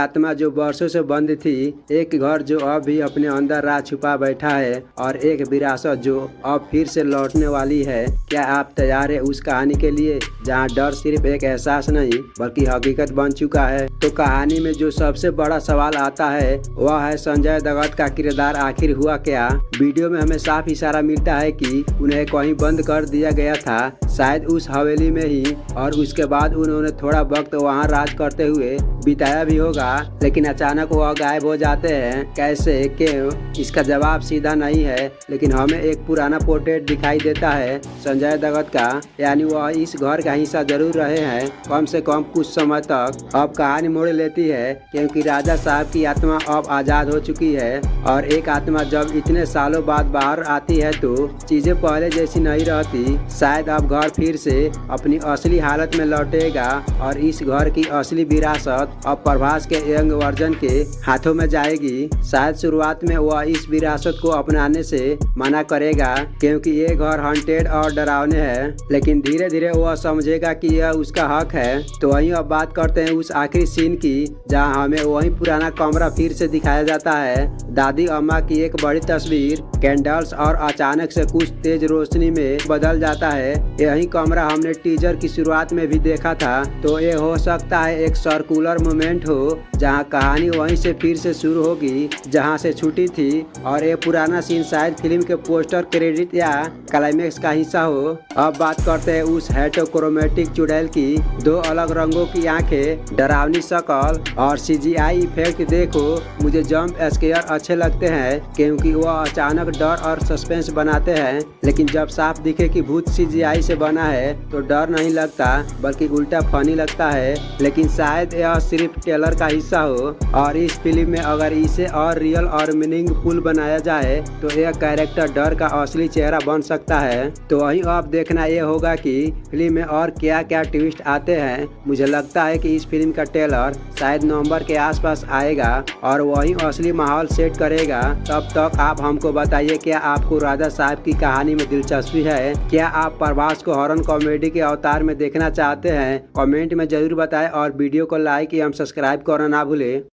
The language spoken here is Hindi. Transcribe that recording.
आत्मा जो वर्षों से बंद थी, एक घर जो अब भी अपने अंदर राज छुपा बैठा है और एक विरासत जो अब फिर से लौटने वाली है। क्या आप तैयार है उस कहानी के लिए जहां डर सिर्फ एक एहसास नहीं बल्कि हकीकत बन चुका है? तो कहानी में जो सबसे बड़ा सवाल आता है वह है संजय दत्त का किरदार आखिर हुआ क्या। वीडियो में हमें साफ इशारा मिलता है कि उन्हें कहीं बंद कर दिया गया था, शायद उस हवेली में ही, और उसके बाद उन्होंने थोड़ा वक्त वहां राज करते हुए बिताया भी होगा, लेकिन अचानक वह गायब हो जाते हैं। कैसे, क्यों? इसका जवाब सीधा नहीं है, लेकिन हमें एक पुराना पोर्ट्रेट दिखाई देता है संजय दत्त का, यानी वह इस घर का हिस्सा जरूर रहे हैं कम से कम कुछ समय तक। अब कहानी मोड़ लेती है क्योंकि राजा साहब की आत्मा अब आजाद हो चुकी है और एक आत्मा जब इतने सालों बाद बाहर आती है तो चीजें पहले जैसी नहीं रहती। शायद अब घर फिर से अपनी असली हालत में लौटेगा और इस घर की असली विरासत अब प्रभास के यंग वर्जन के हाथों में जाएगी। शायद शुरुआत में वह इस विरासत को अपनाने से मना करेगा क्योंकि ये घर हॉन्टेड और डरावने है, लेकिन धीरे धीरे वह समझेगा कि यह उसका हक है। तो वहीं अब बात करते हैं उस आखिरी सीन की जहां हमें वही पुराना कमरा फिर से दिखाया जाता है। दादी अम्मा की एक बड़ी तस्वीर, कैंडल्स और अचानक से कुछ तेज रोशनी में बदल जाता है। यही कमरा हमने टीजर की शुरुआत में भी देखा था, तो ये हो सकता है एक सर्कुलर मोमेंट हो जहां कहानी वहीं से फिर से शुरू होगी जहां से छुटी थी, और ये पुराना सीन शायद फिल्म के पोस्टर, क्रेडिट या क्लाइमेक्स का हिस्सा हो। अब बात करते हैं उस हेटोक्रोमेटिक चुड़ैल की, दो अलग रंगों की आंखें, डरावनी शक्ल और सीजीआई इफेक्ट। देखो, मुझे जंप स्केयर अच्छे लगते हैं क्योंकि वह अचानक डर और सस्पेंस बनाते हैं, लेकिन जब साफ दिखे कि भूत सीजीआई से बना है तो डर नहीं लगता बल्कि उल्टा फनी लगता है। लेकिन शायद यह सिर्फ ट्रेलर का हिस्सा हो और इस फिल्म में अगर इसे और रियल और मीनिंगफुल बनाया जाए तो यह कैरेक्टर डर का असली चेहरा बन सकता है। तो वहीं अब देखना यह होगा कि फिल्म में और क्या क्या ट्विस्ट आते हैं। मुझे लगता है कि इस फिल्म का ट्रेलर शायद नवंबर के आसपास आएगा और वही असली माहौल सेट करेगा। तब तक आप हमको बताइए, क्या आपको राजा साहब की कहानी में दिलचस्पी है? क्या आप प्रभास को हॉरर कॉमेडी के अवतार में देखना चाहते हैं? कमेंट में जरूर बताएं और वीडियो को लाइक एवं सब्सक्राइब करना ना भूलें।